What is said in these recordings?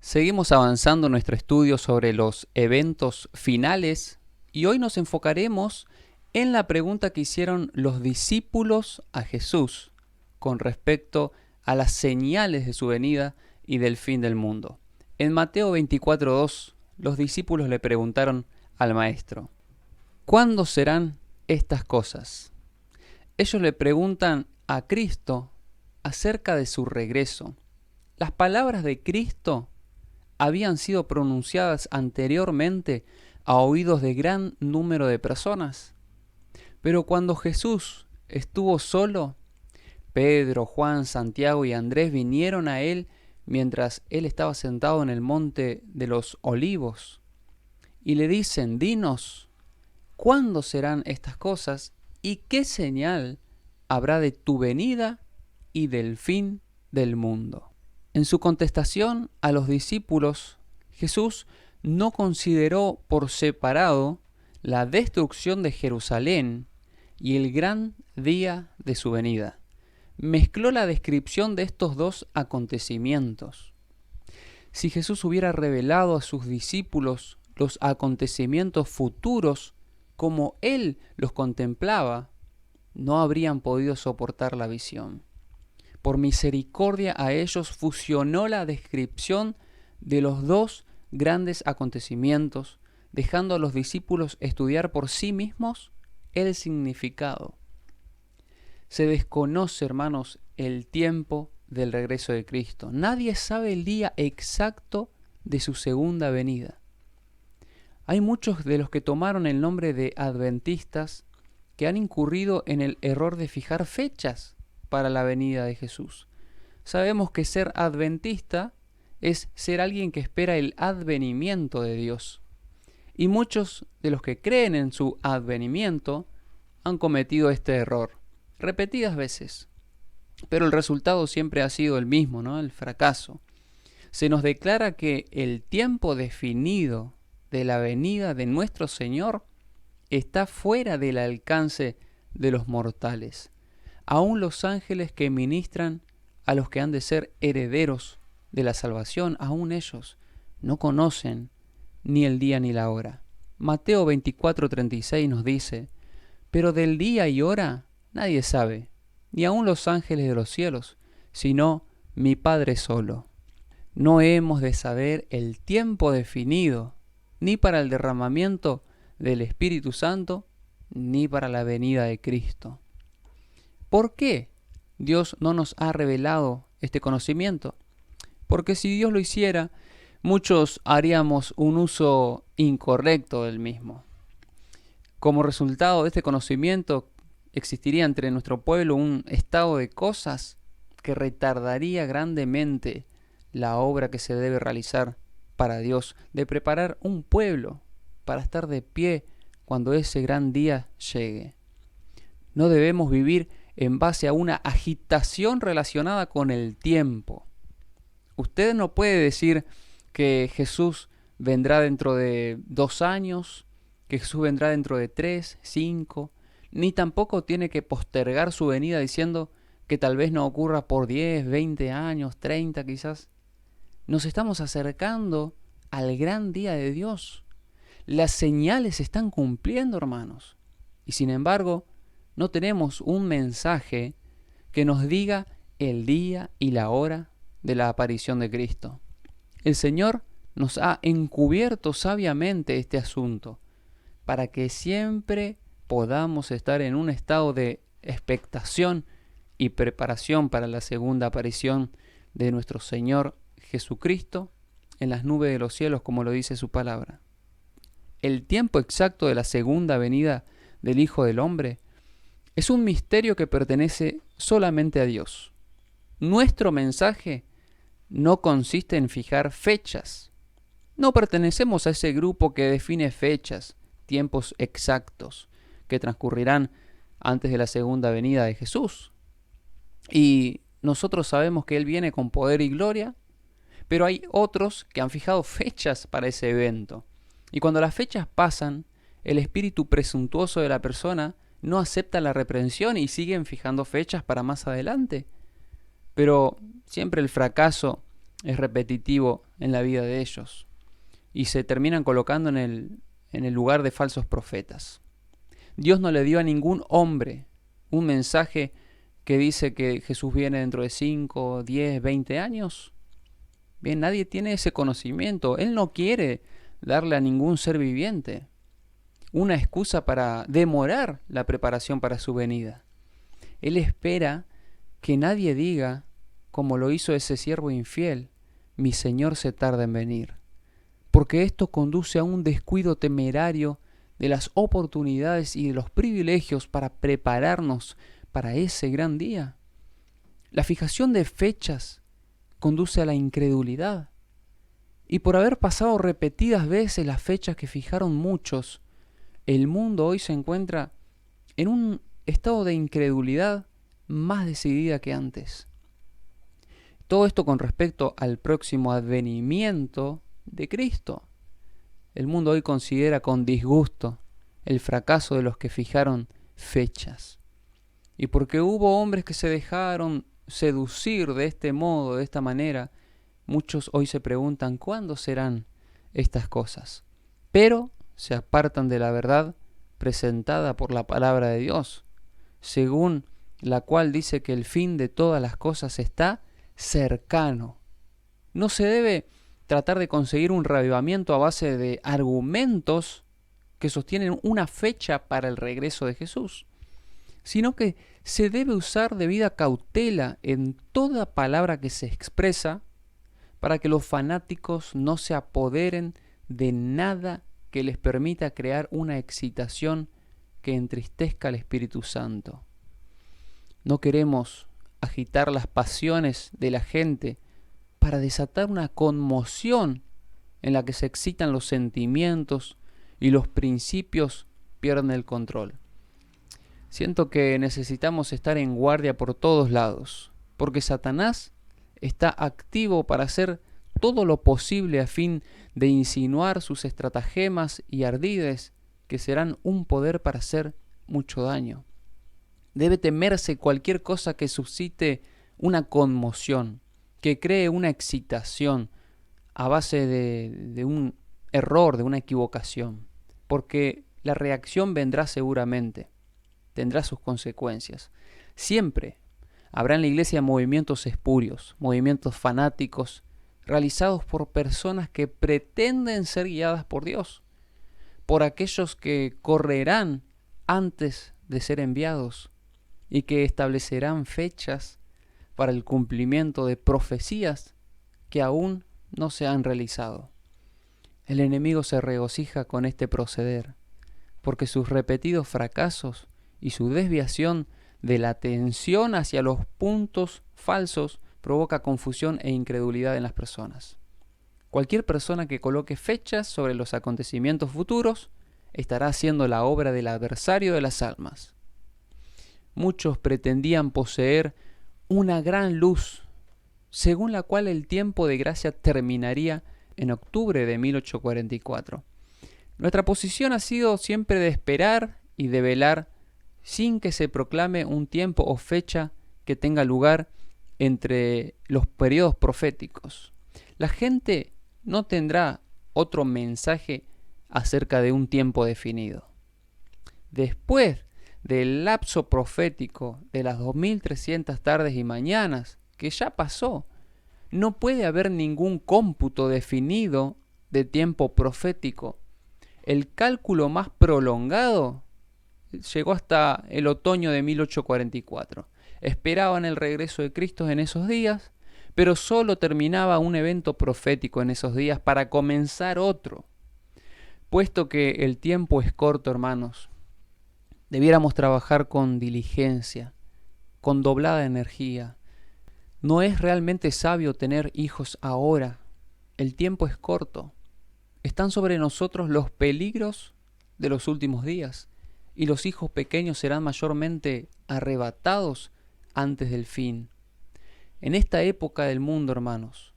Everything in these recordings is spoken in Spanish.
Seguimos avanzando en nuestro estudio sobre los eventos finales y hoy nos enfocaremos en la pregunta que hicieron los discípulos a Jesús con respecto a las señales de su venida y del fin del mundo. En Mateo 24:2, los discípulos le preguntaron al Maestro: ¿cuándo serán estas cosas? Ellos le preguntan a Cristo acerca de su regreso. Las palabras de Cristo habían sido pronunciadas anteriormente a oídos de gran número de personas. Pero cuando Jesús estuvo solo, Pedro, Juan, Santiago y Andrés vinieron a él mientras él estaba sentado en el monte de los Olivos y le dicen: dinos, ¿cuándo serán estas cosas y qué señal habrá de tu venida y del fin del mundo? En su contestación a los discípulos, Jesús no consideró por separado la destrucción de Jerusalén y el gran día de su venida. Mezcló la descripción de estos dos acontecimientos. Si Jesús hubiera revelado a sus discípulos los acontecimientos futuros como Él los contemplaba, no habrían podido soportar la visión. Por misericordia a ellos fusionó la descripción de los dos grandes acontecimientos, dejando a los discípulos estudiar por sí mismos el significado. Se desconoce, hermanos, el tiempo del regreso de Cristo. Nadie sabe el día exacto de su segunda venida. Hay muchos de los que tomaron el nombre de adventistas que han incurrido en el error de fijar fechas para la venida de Jesús. Sabemos que ser adventista es ser alguien que espera el advenimiento de Dios. Y muchos de los que creen en su advenimiento han cometido este error repetidas veces. Pero el resultado siempre ha sido el mismo, ¿no? El fracaso. Se nos declara que el tiempo definido de la venida de nuestro Señor está fuera del alcance de los mortales. Aún los ángeles que ministran a los que han de ser herederos de la salvación, aún ellos no conocen ni el día ni la hora. Mateo 24:36 nos dice: pero del día y hora nadie sabe, ni aun los ángeles de los cielos, sino mi Padre solo. No hemos de saber el tiempo definido, ni para el derramamiento del Espíritu Santo, ni para la venida de Cristo. ¿Por qué Dios no nos ha revelado este conocimiento? Porque si Dios lo hiciera, muchos haríamos un uso incorrecto del mismo. Como resultado de este conocimiento, existiría entre nuestro pueblo un estado de cosas que retardaría grandemente la obra que se debe realizar para Dios, de preparar un pueblo para estar de pie cuando ese gran día llegue. No debemos vivir en base a una agitación relacionada con el tiempo. Usted no puede decir que Jesús vendrá dentro de 2 años, que Jesús vendrá dentro de 3, 5, ni tampoco tiene que postergar su venida diciendo que tal vez no ocurra por 10, 20 años, 30 quizás. Nos estamos acercando al gran día de Dios. Las señales se están cumpliendo, hermanos. Y sin embargo, no tenemos un mensaje que nos diga el día y la hora de la aparición de Cristo. El Señor nos ha encubierto sabiamente este asunto para que siempre podamos estar en un estado de expectación y preparación para la segunda aparición de nuestro Señor Jesucristo en las nubes de los cielos, como lo dice su palabra. El tiempo exacto de la segunda venida del Hijo del Hombre es un misterio que pertenece solamente a Dios. Nuestro mensaje no consiste en fijar fechas. No pertenecemos a ese grupo que define fechas, tiempos exactos que transcurrirán antes de la segunda venida de Jesús. Y nosotros sabemos que Él viene con poder y gloria, pero hay otros que han fijado fechas para ese evento. Y cuando las fechas pasan, el espíritu presuntuoso de la persona no acepta la reprensión y siguen fijando fechas para más adelante. Pero siempre el fracaso es repetitivo en la vida de ellos y se terminan colocando en el lugar de falsos profetas. Dios no le dio a ningún hombre un mensaje que dice que Jesús viene dentro de 5, 10, 20 años. Bien, nadie tiene ese conocimiento. Él no quiere darle a ningún ser viviente una excusa para demorar la preparación para su venida. Él espera que nadie diga, como lo hizo ese siervo infiel, mi Señor se tarda en venir. Porque esto conduce a un descuido temerario de las oportunidades y de los privilegios para prepararnos para ese gran día. La fijación de fechas conduce a la incredulidad. Y por haber pasado repetidas veces las fechas que fijaron muchos, el mundo hoy se encuentra en un estado de incredulidad más decidida que antes. Todo esto con respecto al próximo advenimiento de Cristo. El mundo hoy considera con disgusto el fracaso de los que fijaron fechas. Y porque hubo hombres que se dejaron seducir de este modo, de esta manera, muchos hoy se preguntan ¿cuándo serán estas cosas? Pero se apartan de la verdad presentada por la palabra de Dios, según la cual dice que el fin de todas las cosas está cercano. No se debe tratar de conseguir un reavivamiento a base de argumentos que sostienen una fecha para el regreso de Jesús, sino que se debe usar debida cautela en toda palabra que se expresa para que los fanáticos no se apoderen de nada que les permita crear una excitación que entristezca al Espíritu Santo. No queremos agitar las pasiones de la gente para desatar una conmoción en la que se excitan los sentimientos y los principios pierden el control. Siento que necesitamos estar en guardia por todos lados, porque Satanás está activo para hacer todo lo posible a fin de insinuar sus estratagemas y ardides que serán un poder para hacer mucho daño. Debe temerse cualquier cosa que suscite una conmoción, que cree una excitación a base de un error, de una equivocación, porque la reacción vendrá seguramente, tendrá sus consecuencias. Siempre habrá en la iglesia movimientos espurios, movimientos fanáticos, realizados por personas que pretenden ser guiadas por Dios, por aquellos que correrán antes de ser enviados y que establecerán fechas para el cumplimiento de profecías que aún no se han realizado. El enemigo se regocija con este proceder, porque sus repetidos fracasos y su desviación de la atención hacia los puntos falsos provoca confusión e incredulidad en las personas. Cualquier persona que coloque fechas sobre los acontecimientos futuros estará haciendo la obra del adversario de las almas. Muchos pretendían poseer una gran luz, según la cual el tiempo de gracia terminaría en octubre de 1844. Nuestra posición ha sido siempre de esperar y de velar sin que se proclame un tiempo o fecha que tenga lugar entre los periodos proféticos. La gente no tendrá otro mensaje acerca de un tiempo definido. Después del lapso profético de las 2300 tardes y mañanas, que ya pasó, no puede haber ningún cómputo definido de tiempo profético. El cálculo más prolongado llegó hasta el otoño de 1844. Esperaban el regreso de Cristo en esos días, pero solo terminaba un evento profético en esos días para comenzar otro. Puesto que el tiempo es corto, hermanos, debiéramos trabajar con diligencia, con doblada energía. No es realmente sabio tener hijos ahora. El tiempo es corto. Están sobre nosotros los peligros de los últimos días, y los hijos pequeños serán mayormente arrebatados antes del fin. En esta época del mundo, hermanos,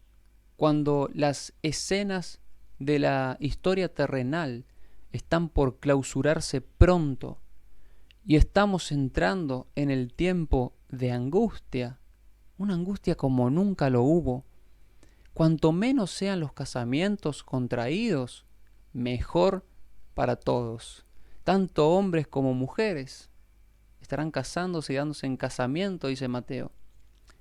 cuando las escenas de la historia terrenal están por clausurarse pronto y estamos entrando en el tiempo de angustia, una angustia como nunca lo hubo, Cuanto menos sean los casamientos contraídos, mejor para todos. Tanto hombres como mujeres estarán casándose y dándose en casamiento, dice Mateo.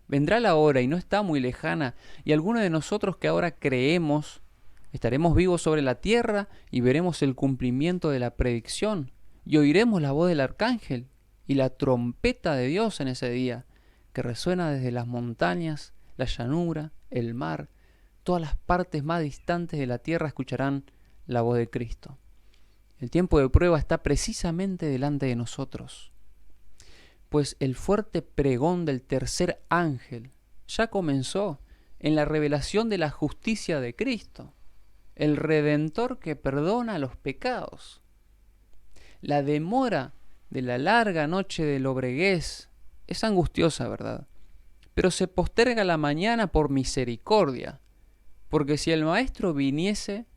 Vendrá la hora, y no está muy lejana, y algunos de nosotros que ahora creemos, estaremos vivos sobre la tierra y veremos el cumplimiento de la predicción, y oiremos la voz del arcángel y la trompeta de Dios en ese día, que resuena desde las montañas, la llanura, el mar. Todas las partes más distantes de la tierra escucharán la voz de Cristo. El tiempo de prueba está precisamente delante de nosotros, pues el fuerte pregón del tercer ángel ya comenzó en la revelación de la justicia de Cristo, el Redentor que perdona los pecados. La demora de la larga noche de lobreguez es angustiosa, ¿verdad? Pero se posterga la mañana por misericordia, porque si el Maestro viniese,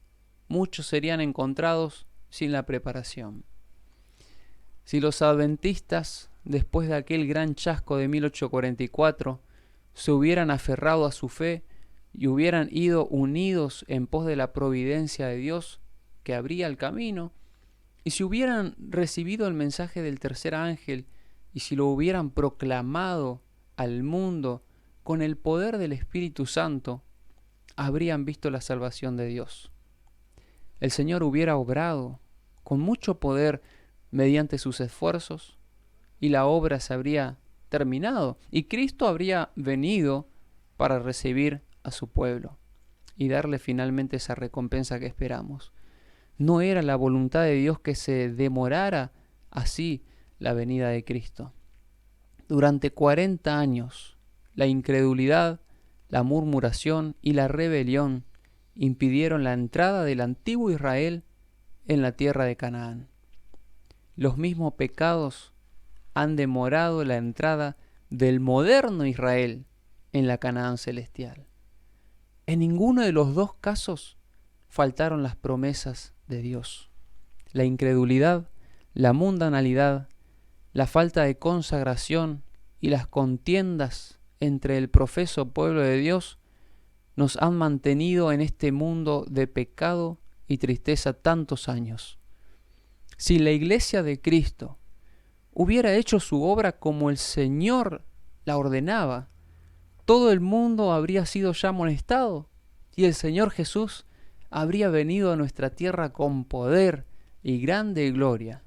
muchos serían encontrados sin la preparación. Si los adventistas, después de aquel gran chasco de 1844, se hubieran aferrado a su fe y hubieran ido unidos en pos de la providencia de Dios que abría el camino, y si hubieran recibido el mensaje del tercer ángel y si lo hubieran proclamado al mundo con el poder del Espíritu Santo, habrían visto la salvación de Dios. El Señor hubiera obrado con mucho poder mediante sus esfuerzos y la obra se habría terminado y Cristo habría venido para recibir a su pueblo y darle finalmente esa recompensa que esperamos. No era la voluntad de Dios que se demorara así la venida de Cristo. Durante 40 años, la incredulidad, la murmuración y la rebelión impidieron la entrada del antiguo Israel en la tierra de Canaán. Los mismos pecados han demorado la entrada del moderno Israel en la Canaán celestial. En ninguno de los dos casos faltaron las promesas de Dios. La incredulidad, la mundanalidad, la falta de consagración y las contiendas entre el profeso pueblo de Dios nos han mantenido en este mundo de pecado y tristeza tantos años. Si la Iglesia de Cristo hubiera hecho su obra como el Señor la ordenaba, todo el mundo habría sido ya amonestado y el Señor Jesús habría venido a nuestra tierra con poder y grande gloria.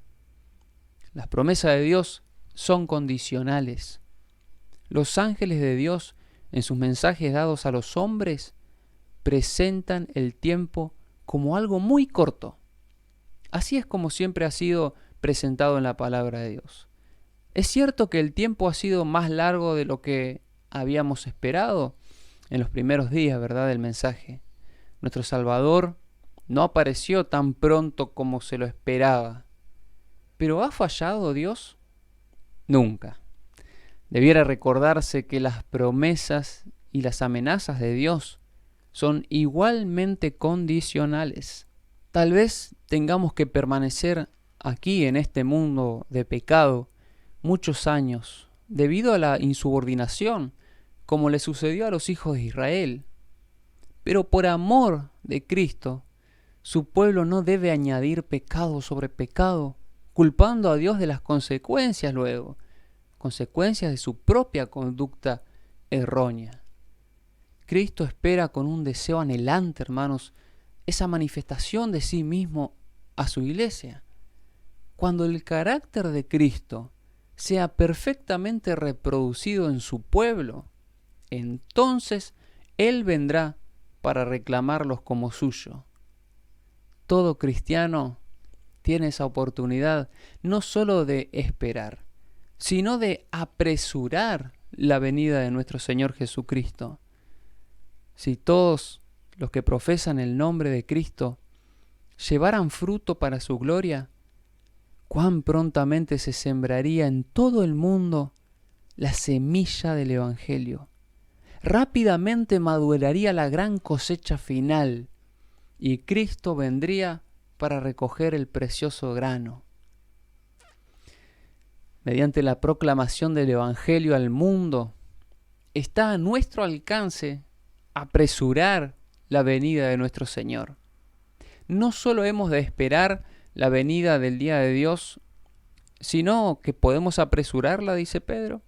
Las promesas de Dios son condicionales. Los ángeles de Dios, en sus mensajes dados a los hombres, presentan el tiempo como algo muy corto. Así es como siempre ha sido presentado en la palabra de Dios. Es cierto que el tiempo ha sido más largo de lo que habíamos esperado en los primeros días, ¿verdad?, del mensaje. Nuestro Salvador no apareció tan pronto como se lo esperaba. ¿Pero ha fallado Dios? Nunca. Debiera recordarse que las promesas y las amenazas de Dios son igualmente condicionales. Tal vez tengamos que permanecer aquí en este mundo de pecado muchos años debido a la insubordinación, como le sucedió a los hijos de Israel. Pero por amor de Cristo, su pueblo no debe añadir pecado sobre pecado, culpando a Dios de las consecuencias luego, consecuencias de su propia conducta errónea. Cristo espera con un deseo anhelante, hermanos, esa manifestación de sí mismo a su iglesia. Cuando el carácter de Cristo sea perfectamente reproducido en su pueblo, entonces Él vendrá para reclamarlos como suyo. Todo cristiano tiene esa oportunidad no solo de esperar, sino de apresurar la venida de nuestro Señor Jesucristo. Si todos los que profesan el nombre de Cristo llevaran fruto para su gloria, cuán prontamente se sembraría en todo el mundo la semilla del Evangelio. Rápidamente maduraría la gran cosecha final y Cristo vendría para recoger el precioso grano. Mediante la proclamación del Evangelio al mundo, está a nuestro alcance apresurar la venida de nuestro Señor. No solo hemos de esperar la venida del día de Dios, sino que podemos apresurarla, dice Pedro.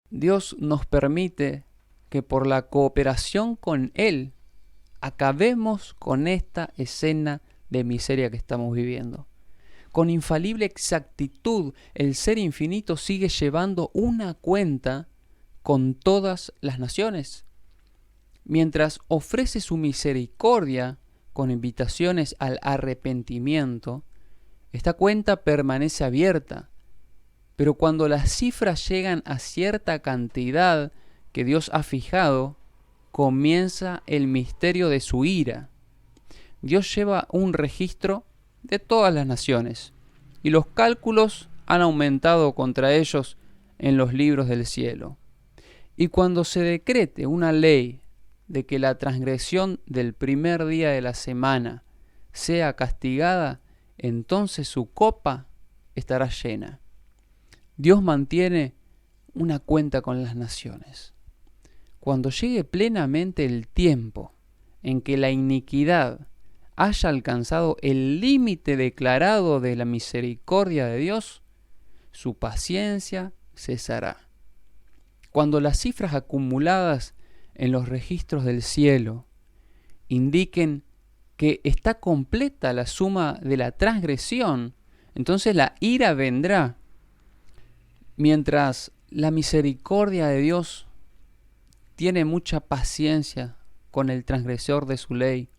Dios nos permite que por la cooperación con Él acabemos con esta escena de miseria que estamos viviendo. Con infalible exactitud, el Ser Infinito sigue llevando una cuenta con todas las naciones. Mientras ofrece su misericordia con invitaciones al arrepentimiento, esta cuenta permanece abierta. Pero cuando las cifras llegan a cierta cantidad que Dios ha fijado, comienza el misterio de su ira. Dios lleva un registro de todas las naciones, y los cálculos han aumentado contra ellos en los libros del cielo. Y cuando se decrete una ley de que la transgresión del primer día de la semana sea castigada, entonces su copa estará llena. Dios mantiene una cuenta con las naciones. Cuando llegue plenamente el tiempo en que la iniquidad haya alcanzado el límite declarado de la misericordia de Dios, su paciencia cesará. Cuando las cifras acumuladas en los registros del cielo indiquen que está completa la suma de la transgresión, entonces la ira vendrá. Mientras la misericordia de Dios tiene mucha paciencia con el transgresor de su ley,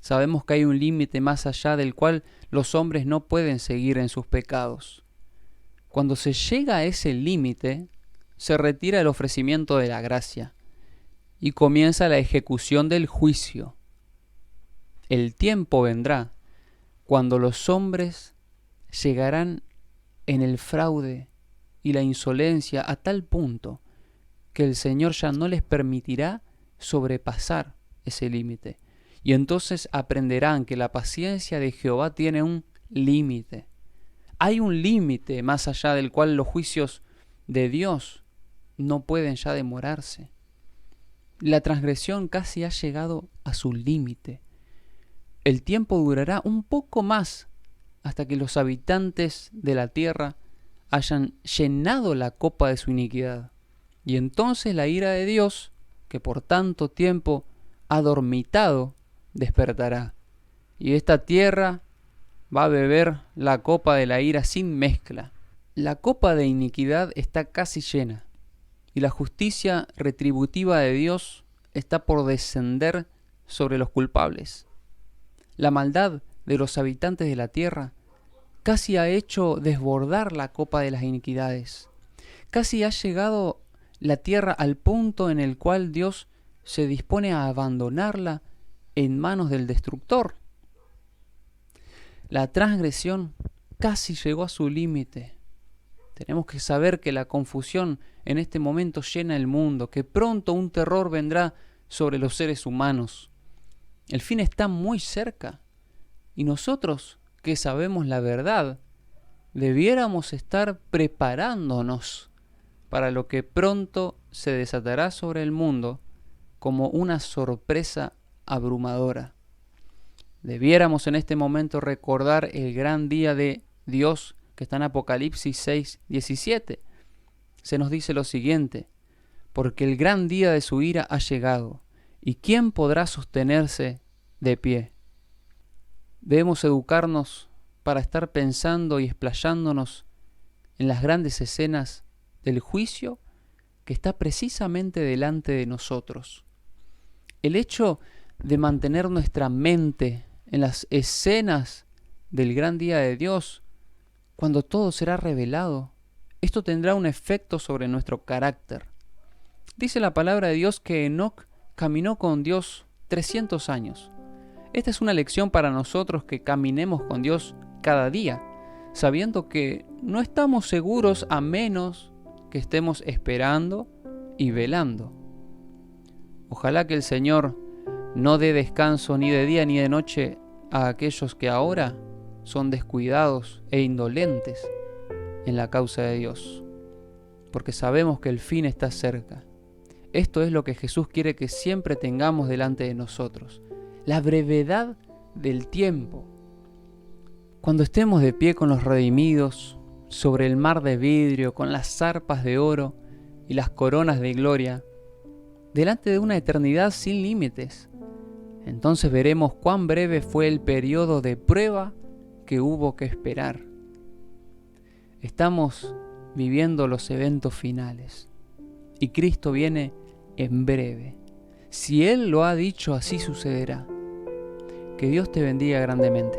sabemos que hay un límite más allá del cual los hombres no pueden seguir en sus pecados. Cuando se llega a ese límite, se retira el ofrecimiento de la gracia y comienza la ejecución del juicio. El tiempo vendrá cuando los hombres llegarán en el fraude y la insolencia a tal punto que el Señor ya no les permitirá sobrepasar ese límite. Y entonces aprenderán que la paciencia de Jehová tiene un límite. Hay un límite más allá del cual los juicios de Dios no pueden ya demorarse. La transgresión casi ha llegado a su límite. El tiempo durará un poco más hasta que los habitantes de la tierra hayan llenado la copa de su iniquidad. Y entonces la ira de Dios, que por tanto tiempo ha dormitado, despertará. Y esta tierra va a beber la copa de la ira sin mezcla. La copa de iniquidad está casi llena, y la justicia retributiva de Dios está por descender sobre los culpables. La maldad de los habitantes de la tierra casi ha hecho desbordar la copa de las iniquidades. Casi ha llegado la tierra al punto en el cual Dios se dispone a abandonarla en manos del destructor. La transgresión casi llegó a su límite. Tenemos que saber que la confusión en este momento llena el mundo, que pronto un terror vendrá sobre los seres humanos. El fin está muy cerca, y nosotros, que sabemos la verdad, debiéramos estar preparándonos para lo que pronto se desatará sobre el mundo como una sorpresa abrumadora. Debiéramos en este momento recordar el gran día de Dios que está en Apocalipsis 6:17. Se nos dice lo siguiente: porque el gran día de su ira ha llegado, ¿y quién podrá sostenerse de pie? Debemos educarnos para estar pensando y explayándonos en las grandes escenas del juicio que está precisamente delante de nosotros. El hecho de mantener nuestra mente en las escenas del gran día de Dios, cuando todo será revelado, esto tendrá un efecto sobre nuestro carácter. Dice la palabra de Dios que Enoc caminó con Dios 300 años. Esta es una lección para nosotros que caminemos con Dios cada día, sabiendo que no estamos seguros a menos que estemos esperando y velando. Ojalá que el Señor no dé descanso ni de día ni de noche a aquellos que ahora son descuidados e indolentes en la causa de Dios, porque sabemos que el fin está cerca. Esto es lo que Jesús quiere que siempre tengamos delante de nosotros. La brevedad del tiempo. Cuando estemos de pie con los redimidos, sobre el mar de vidrio, con las zarpas de oro y las coronas de gloria, delante de una eternidad sin límites, entonces veremos cuán breve fue el periodo de prueba que hubo que esperar. Estamos viviendo los eventos finales y Cristo viene en breve. Si Él lo ha dicho, así sucederá. Que Dios te bendiga grandemente.